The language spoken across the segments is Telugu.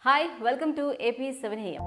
Hi welcome to AP 7 AM.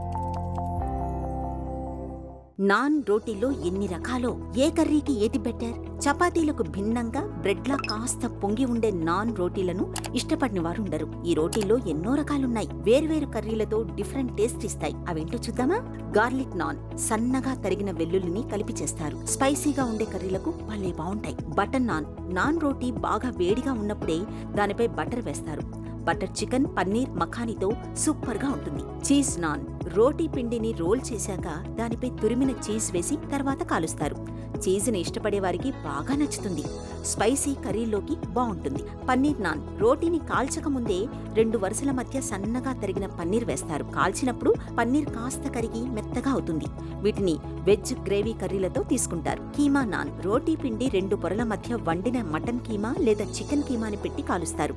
Naan రోటీలో ఎన్ని రకాలో, ఏ కర్రీకి ఏది బెటర్? చపాతీలకు భిన్నంగా బ్రెడ్లా కాస్త పొంగి ఉండే నాన్ రోటీలను ఇష్టపడిన వారుండరు. ఈ రోటీల్లో ఎన్నో రకాలున్నాయి. వేర్వేరు కర్రీలతో డిఫరెంట్ టేస్ట్ ఇస్తాయి. అవేంటో చూద్దామా? గార్లిక్ నాన్, సన్నగా తరిగిన వెల్లుల్లిని కలిపి చేస్తారు. స్పైసీగా ఉండే కర్రీలకు భలే బావుంటాయి. బటర్ నాన్, నాన్ రోటీ బాగా వేడిగా ఉన్నప్పుడే దానిపై బటర్ వేస్తారు. బటర్ చికెన్, పన్నీర్, మఖానీతో సూపర్గా ఉంటుంది. చీజ్ నాన్, రోటీ పిండిని రోల్ చేశాక దానిపై తురిమిన చీజ్ వేసి తర్వాత కాలుస్తారు. చీజ్ని ఇష్టపడే వారికి బాగా నచ్చుతుంది. స్పైసీ కర్రీలోకి బాగుంటుంది. పన్నీర్ నాన్, రోటీని కాల్చక ముందే 2 వరుసల మధ్య సన్నగా తరిగిన పన్నీర్ వేస్తారు. కాల్చినప్పుడు పన్నీర్ కాస్త కరిగి మెత్తగా అవుతుంది. వీటిని వెజ్ గ్రేవీ కర్రీలతో తీసుకుంటారు. కీమా నాన్, రోటీ పిండి 2 పొరల మధ్య వండిన మటన్ కీమా లేదా చికెన్ కీమాని పెట్టి కాలుస్తారు.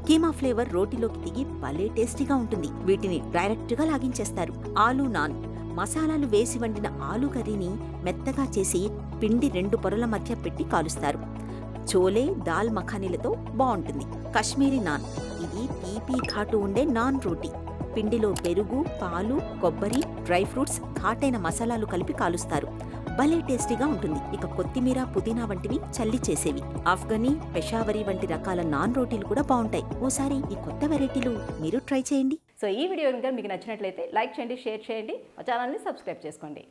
కీమా ఫ్లేవర్ రోటీలోకి దిగి భలే టేస్టీగా ఉంటుంది. వీటిని డైరెక్ట్గా లాగించేస్తారు. ఆలూ నాన్, మసాలాలు వేసి వండిన ఆలూ కర్రీని మెత్తగా చేసి పిండి 2 పొరల మధ్య పెట్టి కాలుస్తారు. చోలే, దాల్ మఖానీలతో బాగుంటుంది. కశ్మీరీ నాన్, ఇది తీపి ఘాటు ఉండే నాన్ రోటీ. పిండిలో పెరుగు, పాలు, కొబ్బరి, డ్రై ఫ్రూట్స్, ఘాటైన మసాలాలు కలిపి కాలుస్తారు. భలే టేస్టీగా ఉంటుంది. ఇక కొత్తిమీర, పుదీనా వంటివి చల్లి చేసేవి. ఆఫ్ఘనీ, పెషావరీ వంటి రకాల నాన్ రోటీలు కూడా బాగుంటాయి. ఓసారి ఈ కొత్త వెరైటీలు మీరు ట్రై చేయండి. సో ఈ వీడియో కనుక మీకు నచ్చినట్లయితే లైక్ చేయండి, షేర్ చేయండి, మా ఛానల్ని సబ్స్క్రైబ్ చేసుకోండి.